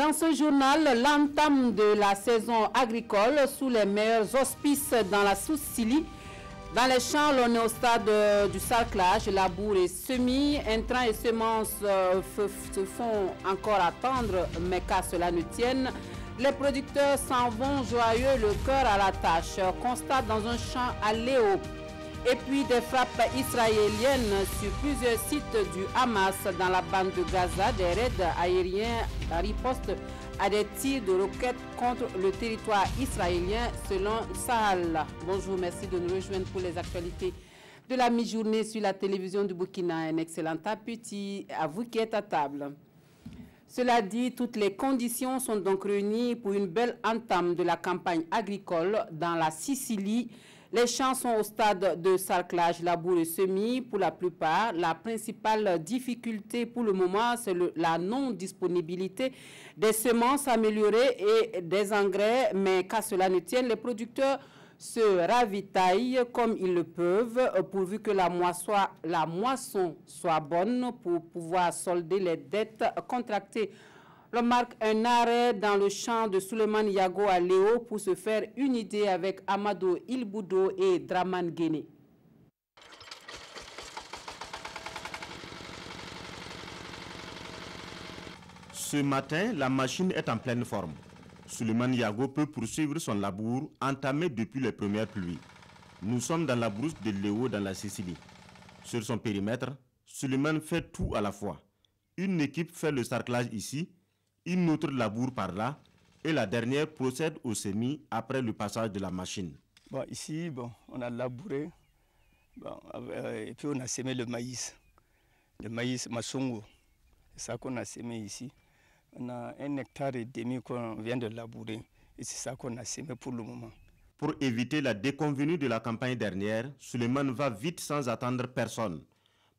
Dans ce journal, l'entame de la saison agricole sous les meilleurs auspices dans la Sicile. Dans les champs, l'on est au stade du sarclage, labour et semis. Intrants et semences se font encore attendre, mais qu'à cela ne tienne, les producteurs s'en vont joyeux, le cœur à la tâche. Constate dans un champ à Léo. Et puis des frappes israéliennes sur plusieurs sites du Hamas dans la bande de Gaza, des raids aériens ripostent à des tirs de roquettes contre le territoire israélien selon Sahel. Bonjour, merci de nous rejoindre pour les actualités de la mi-journée sur la télévision du Burkina. Un excellent appétit à vous qui êtes à table. Cela dit, toutes les conditions sont donc réunies pour une belle entame de la campagne agricole dans la Sicile. Les champs sont au stade de sarclage, labour et semis pour la plupart. La principale difficulté pour le moment, c'est la non-disponibilité des semences améliorées et des engrais. Mais qu'à cela ne tienne, les producteurs se ravitaillent comme ils le peuvent, pourvu que la moisson soit bonne pour pouvoir solder les dettes contractées. On marque un arrêt dans le champ de Souleymane Yago à Léo pour se faire une idée avec Amadou Ilboudo et Draman Guéné. Ce matin, la machine est en pleine forme. Souleymane Yago peut poursuivre son labour entamé depuis les premières pluies. Nous sommes dans la brousse de Léo dans la Sicile. Sur son périmètre, Souleymane fait tout à la fois. Une équipe fait le sarclage ici, une autre laboure par là, et la dernière procède au semis après le passage de la machine. Ici, on a labouré, et puis on a semé le maïs Massongo. C'est ça qu'on a semé ici. On a 1,5 hectare qu'on vient de labourer, et c'est ça qu'on a semé pour le moment. Pour éviter la déconvenue de la campagne dernière, Souleymane va vite sans attendre personne.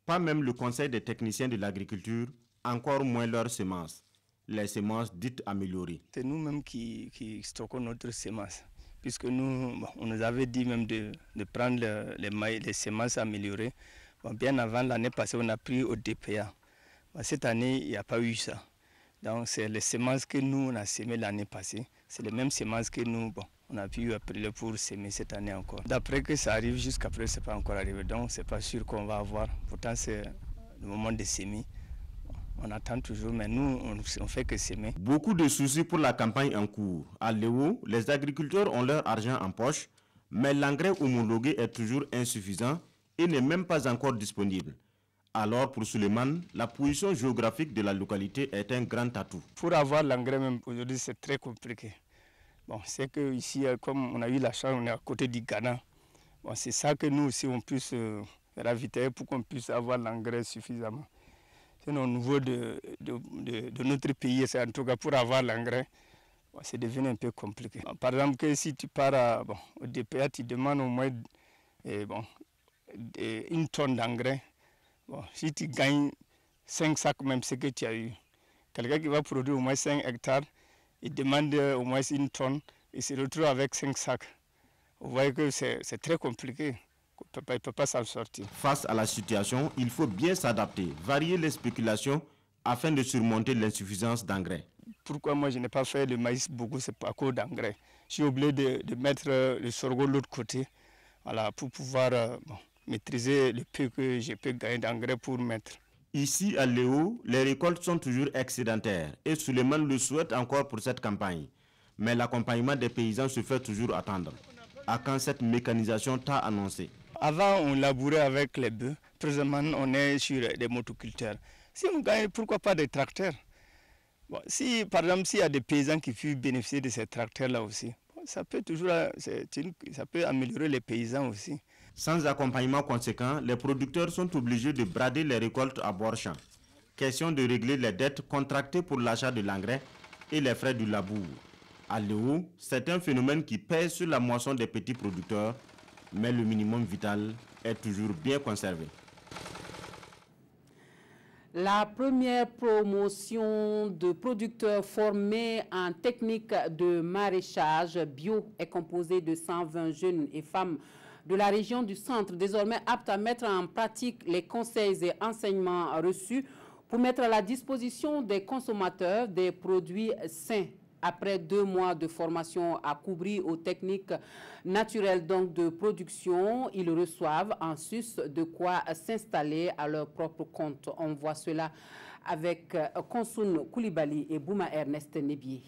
Pas même le conseil des techniciens de l'agriculture, encore moins leurs semences. Les semences dites améliorées. C'est nous-mêmes qui stockons notre semence, puisque nous, on nous avait dit même de prendre les semences améliorées. Bien avant l'année passée, on a pris au DPA. Cette année, il n'y a pas eu ça. Donc c'est les semences que nous, on a semées l'année passée. C'est les mêmes semences que nous, on a pu appeler pour semer cette année encore. D'après que ça arrive, jusqu'après, ce n'est pas encore arrivé. Donc c'est pas sûr qu'on va avoir. Pourtant, c'est le moment de semer. On attend toujours, mais nous, on fait que semer. Beaucoup de soucis pour la campagne en cours. À Léo, les agriculteurs ont leur argent en poche, mais l'engrais homologué est toujours insuffisant et n'est même pas encore disponible. Alors, pour Souleymane, la position géographique de la localité est un grand atout. Pour avoir l'engrais, même aujourd'hui, c'est très compliqué. C'est qu'ici, comme on a eu la chance, on est à côté du Ghana. C'est ça que nous aussi, on puisse ravitailler pour qu'on puisse avoir l'engrais suffisamment. Sinon, au niveau de notre pays, c'est en tout cas pour avoir l'engrais, c'est devenu un peu compliqué. Par exemple, que si tu pars au DPA, tu demandes au moins 1 tonne d'engrais. Si tu gagnes 5 sacs, même ce que tu as eu, quelqu'un qui va produire au moins 5 hectares, il demande au moins 1 tonne, il se retrouve avec 5 sacs. Vous voyez que c'est très compliqué. Il ne peut pas s'en sortir. Face à la situation, il faut bien s'adapter, varier les spéculations afin de surmonter l'insuffisance d'engrais. Pourquoi moi je n'ai pas fait le maïs beaucoup, c'est pas à cause d'engrais. Je suis obligé de mettre le sorgho de l'autre côté, pour pouvoir maîtriser le peu que je peux gagner d'engrais pour mettre. Ici à Léo, les récoltes sont toujours excédentaires et Souleymane le souhaite encore pour cette campagne. Mais l'accompagnement des paysans se fait toujours attendre. À quand cette mécanisation t'a annoncé? Avant, on labourait avec les bœufs. Présentement, on est sur des motoculteurs. Si on gagne, pourquoi pas des tracteurs? Si, par exemple, s'il y a des paysans qui puissent bénéficier de ces tracteurs-là aussi, ça peut améliorer les paysans aussi. Sans accompagnement conséquent, les producteurs sont obligés de brader les récoltes à bord champ. Question de régler les dettes contractées pour l'achat de l'engrais et les frais du labour. À Léo, c'est un phénomène qui pèse sur la moisson des petits producteurs, mais le minimum vital est toujours bien conservé. La première promotion de producteurs formés en technique de maraîchage bio est composée de 120 jeunes et femmes de la région du centre, désormais aptes à mettre en pratique les conseils et enseignements reçus pour mettre à la disposition des consommateurs des produits sains. Après 2 mois de formation à couvrir aux techniques naturelles donc de production, ils reçoivent en sus de quoi s'installer à leur propre compte. On voit cela avec Konsoun Koulibaly et Bouma Ernest Nebié.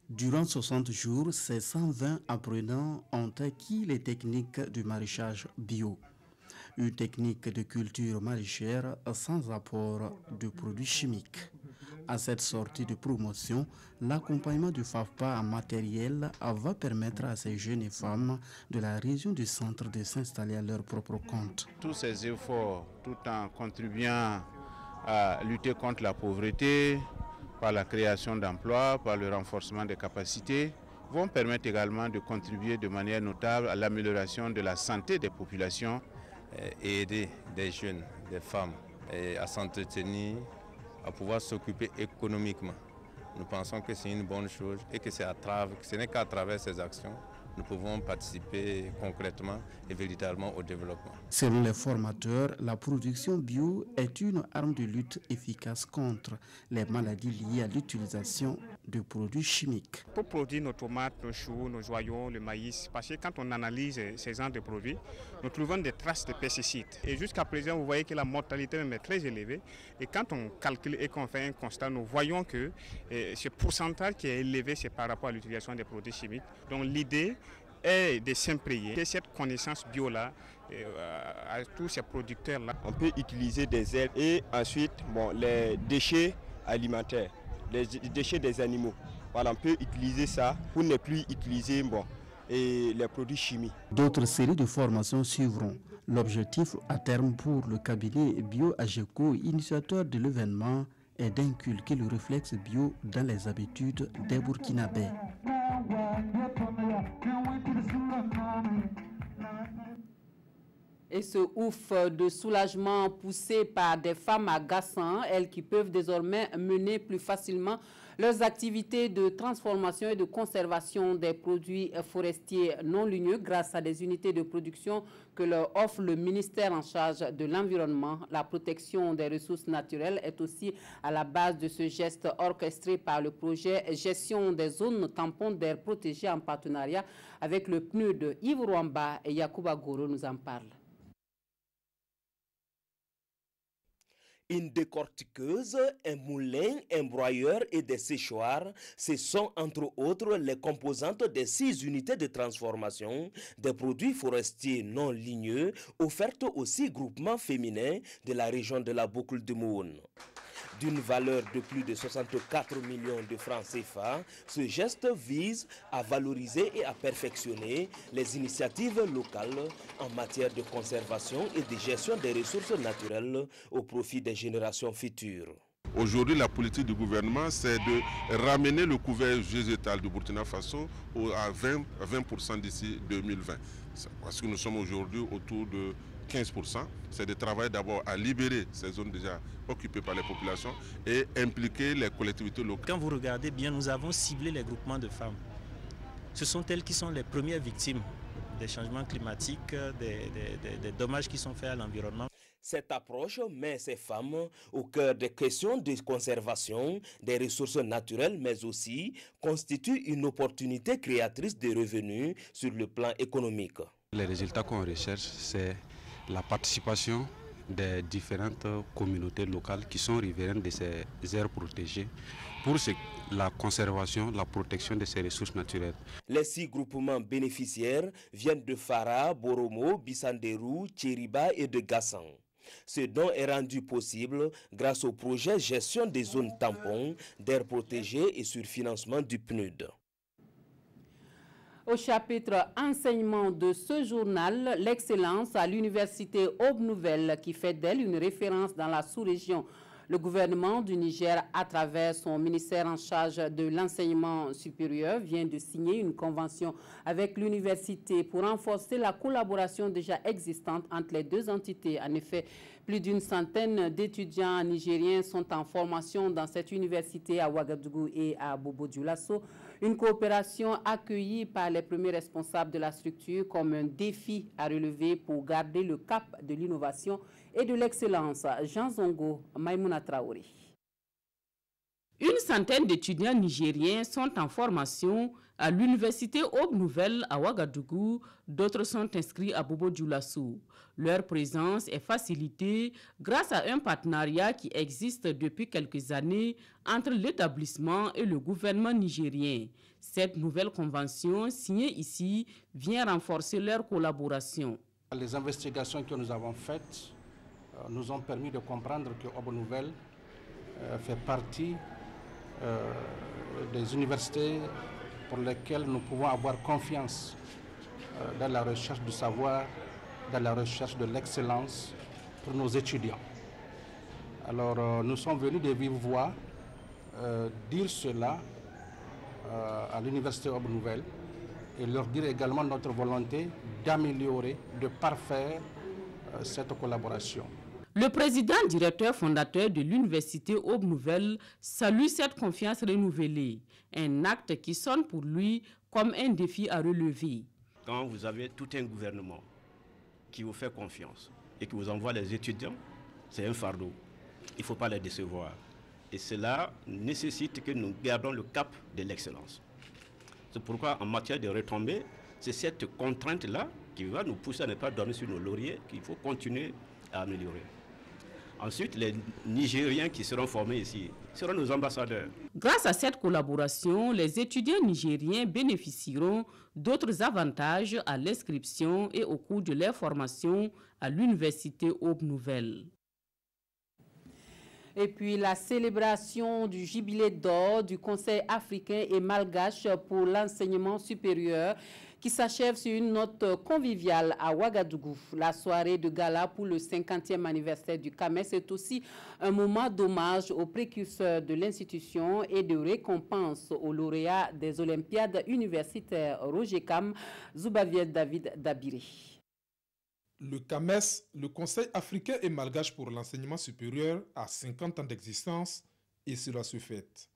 Durant 60 jours, ces 120 apprenants ont acquis les techniques du maraîchage bio. Une technique de culture maraîchère sans apport de produits chimiques. À cette sortie de promotion, l'accompagnement du FAFPA en matériel va permettre à ces jeunes femmes de la région du centre de s'installer à leur propre compte. Tous ces efforts, tout en contribuant à lutter contre la pauvreté, par la création d'emplois, par le renforcement des capacités, vont permettre également de contribuer de manière notable à l'amélioration de la santé des populations. Et aider des jeunes, des femmes à s'entretenir, à pouvoir s'occuper économiquement. Nous pensons que c'est une bonne chose et que ce n'est qu'à travers ces actions nous pouvons participer concrètement et véritablement au développement. Selon les formateurs, la production bio est une arme de lutte efficace contre les maladies liées à l'utilisation de produits chimiques. Pour produire nos tomates, nos choux, nos oignons, le maïs, parce que quand on analyse ces genres de produits, nous trouvons des traces de pesticides. Et jusqu'à présent, vous voyez que la mortalité même est très élevée. Et quand on calcule et qu'on fait un constat, nous voyons que ce pourcentage qui est élevé, c'est par rapport à l'utilisation des produits chimiques. Donc l'idée est de s'imprégner de cette connaissance bio-là à tous ces producteurs-là. On peut utiliser des herbes et ensuite les déchets alimentaires, les déchets des animaux. Voilà, on peut utiliser ça pour ne plus utiliser les produits chimiques. D'autres séries de formations suivront. L'objectif à terme pour le cabinet Bio-Ageco, initiateur de l'événement, est d'inculquer le réflexe bio dans les habitudes des Burkinabés. Et ce ouf de soulagement poussé par des femmes à Gassan, elles qui peuvent désormais mener plus facilement leurs activités de transformation et de conservation des produits forestiers non ligneux grâce à des unités de production que leur offre le ministère en charge de l'environnement. La protection des ressources naturelles est aussi à la base de ce geste orchestré par le projet Gestion des zones tampons d'air protégées en partenariat avec le PNUD. Yves Rwamba et Yacouba Goro nous en parlent. Une décortiqueuse, un moulin, un broyeur et des séchoirs, ce sont entre autres les composantes des 6 unités de transformation des produits forestiers non ligneux offertes aux 6 groupements féminins de la région de la boucle de Moune. D'une valeur de plus de 64 millions de francs CFA, ce geste vise à valoriser et à perfectionner les initiatives locales en matière de conservation et de gestion des ressources naturelles au profit des générations futures. Aujourd'hui, la politique du gouvernement, c'est de ramener le couvert végétal du Burkina Faso à 20% d'ici 2020. Parce que nous sommes aujourd'hui autour de 15%. C'est de travailler d'abord à libérer ces zones déjà occupées par les populations et impliquer les collectivités locales. Quand vous regardez bien, nous avons ciblé les groupements de femmes. Ce sont elles qui sont les premières victimes des changements climatiques, des dommages qui sont faits à l'environnement. Cette approche met ces femmes au cœur des questions de conservation des ressources naturelles, mais aussi constitue une opportunité créatrice de revenus sur le plan économique. Les résultats qu'on recherche, c'est la participation des différentes communautés locales qui sont riveraines de ces aires protégées pour la conservation, la protection de ces ressources naturelles. Les 6 groupements bénéficiaires viennent de Fara, Boromo, Bissanderou, Tchériba et de Gassan. Ce don est rendu possible grâce au projet Gestion des zones tampons d'air protégées et sur financement du PNUD. Au chapitre enseignement de ce journal, l'excellence à l'université Aube Nouvelle qui fait d'elle une référence dans la sous-région. Le gouvernement du Niger, à travers son ministère en charge de l'enseignement supérieur, vient de signer une convention avec l'université pour renforcer la collaboration déjà existante entre les 2 entités. En effet, Plus d'une centaine d'étudiants nigériens sont en formation dans cette université à Ouagadougou et à Bobo-Dioulasso. Une coopération accueillie par les premiers responsables de la structure comme un défi à relever pour garder le cap de l'innovation et de l'excellence. Jean Zongo, Maïmouna Traoré. Une centaine d'étudiants nigériens sont en formation à l'université Aube Nouvelle à Ouagadougou. D'autres sont inscrits à Bobo-Dioulasso. Leur présence est facilitée grâce à un partenariat qui existe depuis quelques années entre l'établissement et le gouvernement nigérien. Cette nouvelle convention signée ici vient renforcer leur collaboration. Les investigations que nous avons faites nous ont permis de comprendre que Aube Nouvelle fait partie des universités pour lesquelles nous pouvons avoir confiance dans la recherche du savoir, dans la recherche de l'excellence pour nos étudiants. Alors nous sommes venus de vive voix dire cela à l'université Aube Nouvelle et leur dire également notre volonté d'améliorer, de parfaire cette collaboration. Le président directeur fondateur de l'université Aube Nouvelle salue cette confiance renouvelée, un acte qui sonne pour lui comme un défi à relever. Quand vous avez tout un gouvernement qui vous fait confiance et qui vous envoie les étudiants, c'est un fardeau. Il ne faut pas les décevoir. Et cela nécessite que nous gardons le cap de l'excellence. C'est pourquoi en matière de retombées, c'est cette contrainte-là qui va nous pousser à ne pas dormir sur nos lauriers qu'il faut continuer à améliorer. Ensuite, les Nigériens qui seront formés ici seront nos ambassadeurs. Grâce à cette collaboration, les étudiants nigériens bénéficieront d'autres avantages à l'inscription et au cours de leur formation à l'université Aube Nouvelle. Et puis la célébration du jubilé d'or du Conseil africain et malgache pour l'enseignement supérieur qui s'achève sur une note conviviale à Ouagadougou. La soirée de gala pour le 50e anniversaire du CAMES est aussi un moment d'hommage aux précurseurs de l'institution et de récompense aux lauréats des Olympiades universitaires Roger Kam, Zoubaviet David Dabiré. Le CAMES, le Conseil africain et malgache pour l'enseignement supérieur, a 50 ans d'existence et cela se fête.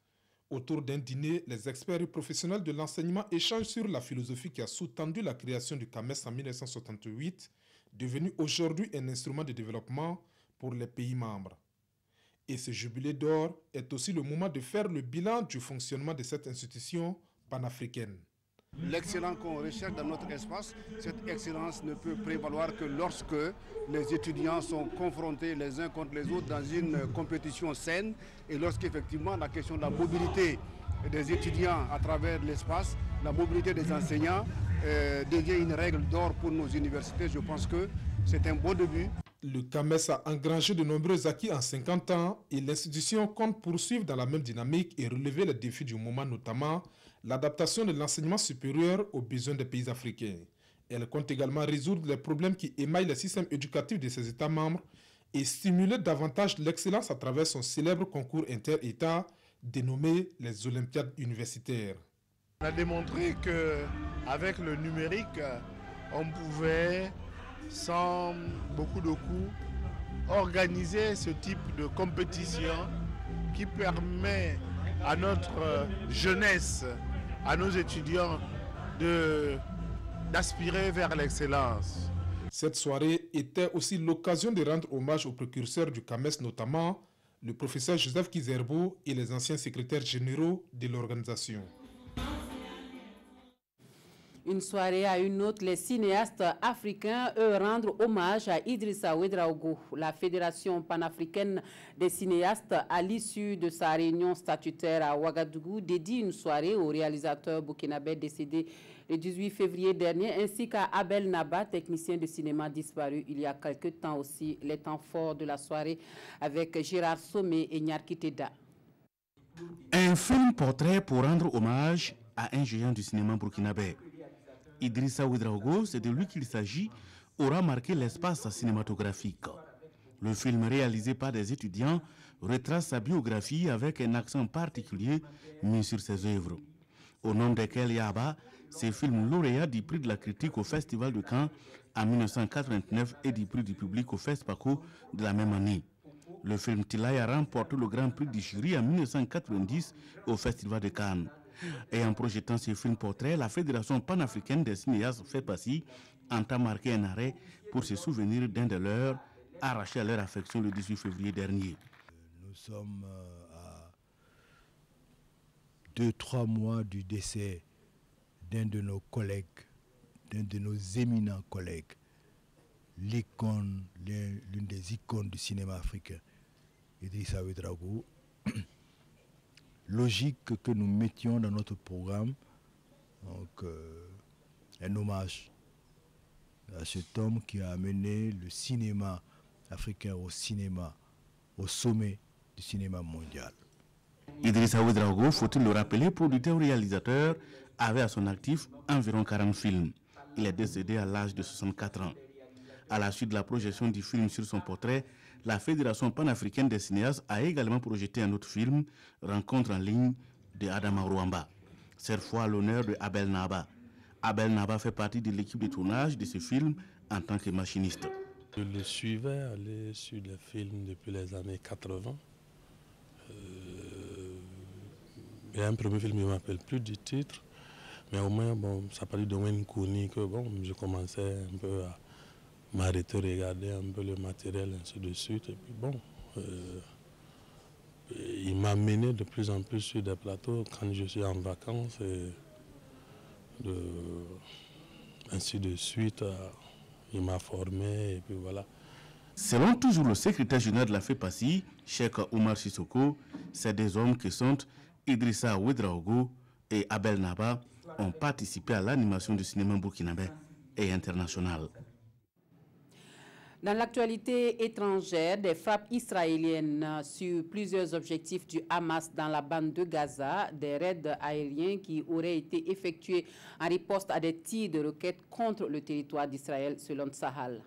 Autour d'un dîner, les experts et professionnels de l'enseignement échangent sur la philosophie qui a sous-tendu la création du CAMES en 1968, devenu aujourd'hui un instrument de développement pour les pays membres. Et ce jubilé d'or est aussi le moment de faire le bilan du fonctionnement de cette institution panafricaine. L'excellence qu'on recherche dans notre espace, cette excellence ne peut prévaloir que lorsque les étudiants sont confrontés les uns contre les autres dans une compétition saine et lorsqu'effectivement la question de la mobilité des étudiants à travers l'espace, la mobilité des enseignants devient une règle d'or pour nos universités. Je pense que c'est un bon début. Le CAMES a engrangé de nombreux acquis en 50 ans et l'institution compte poursuivre dans la même dynamique et relever les défis du moment, notamment l'adaptation de l'enseignement supérieur aux besoins des pays africains. Elle compte également résoudre les problèmes qui émaillent le système éducatif de ses États membres et stimuler davantage l'excellence à travers son célèbre concours inter-États dénommé les Olympiades universitaires. On a démontré qu'avec le numérique, on pouvait, sans beaucoup de coûts, organiser ce type de compétition qui permet à notre jeunesse, à nos étudiants d'aspirer vers l'excellence. Cette soirée était aussi l'occasion de rendre hommage aux précurseurs du CAMES, notamment le professeur Joseph Kizerbo et les anciens secrétaires généraux de l'organisation. Une soirée à une autre, les cinéastes africains, eux, rendre hommage à Idrissa Ouedraogo. La Fédération panafricaine des cinéastes, à l'issue de sa réunion statutaire à Ouagadougou, dédie une soirée au réalisateur burkinabé décédé le 18 février dernier, ainsi qu'à Abel Naba, technicien de cinéma disparu il y a quelque temps aussi. Les temps forts de la soirée avec Gérard Somé et Nyarki Teda. Un film portrait pour rendre hommage à un géant du cinéma burkinabé. Idrissa Ouedraogo, c'est de lui qu'il s'agit, aura marqué l'espace cinématographique. Le film réalisé par des étudiants retrace sa biographie avec un accent particulier mis sur ses œuvres. au nom desquels Yaba, ces films lauréats du prix de la critique au Festival de Cannes en 1989 et du prix du public au FESPACO de la même année. Le film Tilay a remporté le Grand Prix du jury en 1990 au Festival de Cannes. Et en projetant ces films portraits, la Fédération panafricaine des cinéastes FEPACI entend marquer un arrêt pour se souvenir d'un de leurs arraché à leur affection le 18 février dernier. Nous sommes à 2-3 mois du décès d'un de nos collègues, d'un de nos éminents collègues, l'icône, l'une des icônes du cinéma africain, Idrissa Ouédraogo. Logique que nous mettions dans notre programme donc, un hommage à cet homme qui a amené le cinéma africain au sommet du cinéma mondial. Idrissa Ouédraogo, faut-il le rappeler, producteur-réalisateur, avait à son actif environ 40 films. Il est décédé à l'âge de 64 ans. À la suite de la projection du film sur son portrait, la Fédération panafricaine des cinéastes a également projeté un autre film, Rencontre en ligne, de Adama Rwamba. Cette fois à l'honneur de Abel Naba. Abel Naba fait partie de l'équipe de tournage de ce film en tant que machiniste. Je le suivais aller sur les films depuis les années 80. Il y a un premier film, je ne me rappelle plus du titre, mais au moins bon, ça parlait de Wayne Cooney, que bon, je commençais un peu à m'arrêter, regarder un peu le matériel, ainsi de suite. Et puis bon, il m'a mené de plus en plus sur des plateaux quand je suis en vacances, et ainsi de suite. Il m'a formé et puis voilà. Selon toujours le secrétaire général de la FEPACI, Cheikh Oumar Sissoko, ces deux hommes qui sont Idrissa Ouédraogo et Abel Naba ont participé à l'animation du cinéma burkinabé et international. Dans l'actualité étrangère, des frappes israéliennes sur plusieurs objectifs du Hamas dans la bande de Gaza, des raids aériens qui auraient été effectués en riposte à des tirs de roquettes contre le territoire d'Israël selon Tsahal.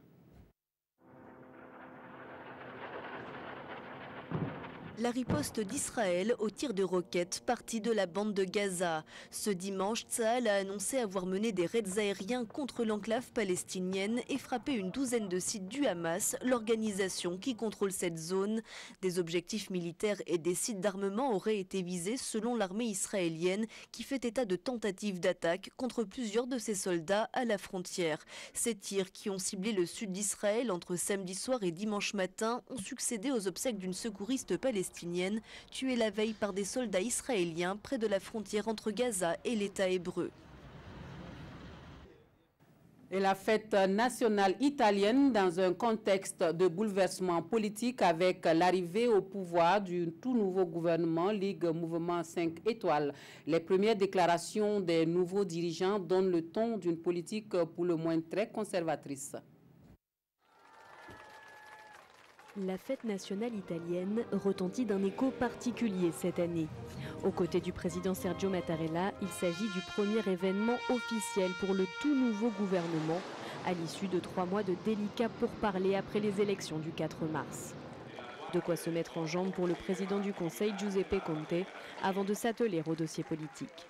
La riposte d'Israël au tir de roquettes partie de la bande de Gaza. Ce dimanche, Tsahal a annoncé avoir mené des raids aériens contre l'enclave palestinienne et frappé une douzaine de sites du Hamas, l'organisation qui contrôle cette zone. Des objectifs militaires et des sites d'armement auraient été visés selon l'armée israélienne qui fait état de tentatives d'attaque contre plusieurs de ses soldats à la frontière. Ces tirs qui ont ciblé le sud d'Israël entre samedi soir et dimanche matin ont succédé aux obsèques d'une secouriste palestinienne tuée la veille par des soldats israéliens près de la frontière entre Gaza et l'État hébreu. Et la fête nationale italienne dans un contexte de bouleversement politique avec l'arrivée au pouvoir du tout nouveau gouvernement Ligue Mouvement 5 étoiles. Les premières déclarations des nouveaux dirigeants donnent le ton d'une politique pour le moins très conservatrice. La fête nationale italienne retentit d'un écho particulier cette année. Aux côtés du président Sergio Mattarella, il s'agit du premier événement officiel pour le tout nouveau gouvernement, à l'issue de 3 mois de délicats pourparlers après les élections du 4 mars. De quoi se mettre en jambe pour le président du Conseil, Giuseppe Conte, avant de s'atteler au dossier politique.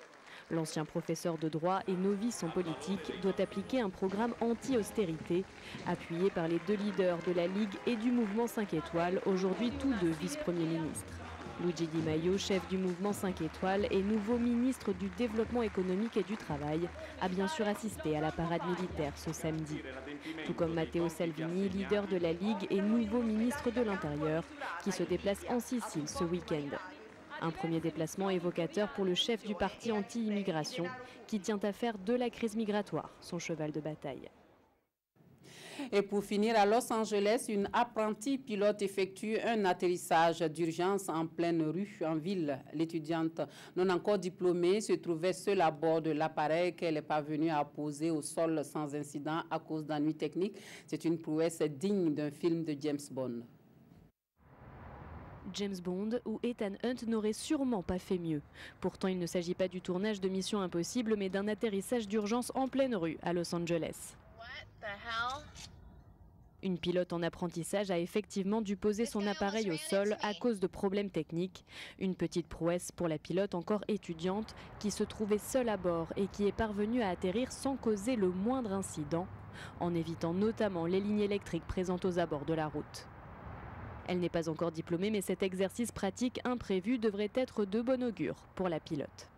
L'ancien professeur de droit et novice en politique doit appliquer un programme anti-austérité, appuyé par les deux leaders de la Ligue et du mouvement 5 étoiles, aujourd'hui tous deux vice-premiers ministres. Luigi Di Maio, chef du mouvement 5 étoiles et nouveau ministre du Développement économique et du Travail, a bien sûr assisté à la parade militaire ce samedi. Tout comme Matteo Salvini, leader de la Ligue et nouveau ministre de l'Intérieur, qui se déplace en Sicile ce week-end. Un premier déplacement évocateur pour le chef du parti anti-immigration qui tient à faire de la crise migratoire son cheval de bataille. Et pour finir, à Los Angeles, une apprentie pilote effectue un atterrissage d'urgence en pleine rue, en ville. L'étudiante non encore diplômée se trouvait seule à bord de l'appareil qu'elle est parvenue à poser au sol sans incident à cause d'ennuis techniques. C'est une prouesse digne d'un film de James Bond. James Bond ou Ethan Hunt n'auraient sûrement pas fait mieux. Pourtant, il ne s'agit pas du tournage de Mission Impossible, mais d'un atterrissage d'urgence en pleine rue à Los Angeles. Une pilote en apprentissage a effectivement dû poser son appareil au sol à cause de problèmes techniques. Une petite prouesse pour la pilote encore étudiante qui se trouvait seule à bord et qui est parvenue à atterrir sans causer le moindre incident, en évitant notamment les lignes électriques présentes aux abords de la route. Elle n'est pas encore diplômée, mais cet exercice pratique imprévu devrait être de bon augure pour la pilote.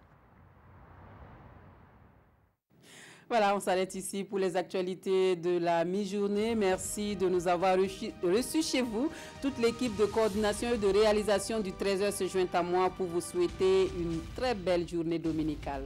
Voilà, on s'arrête ici pour les actualités de la mi-journée. Merci de nous avoir reçus chez vous. Toute l'équipe de coordination et de réalisation du 13h se joint à moi pour vous souhaiter une très belle journée dominicale.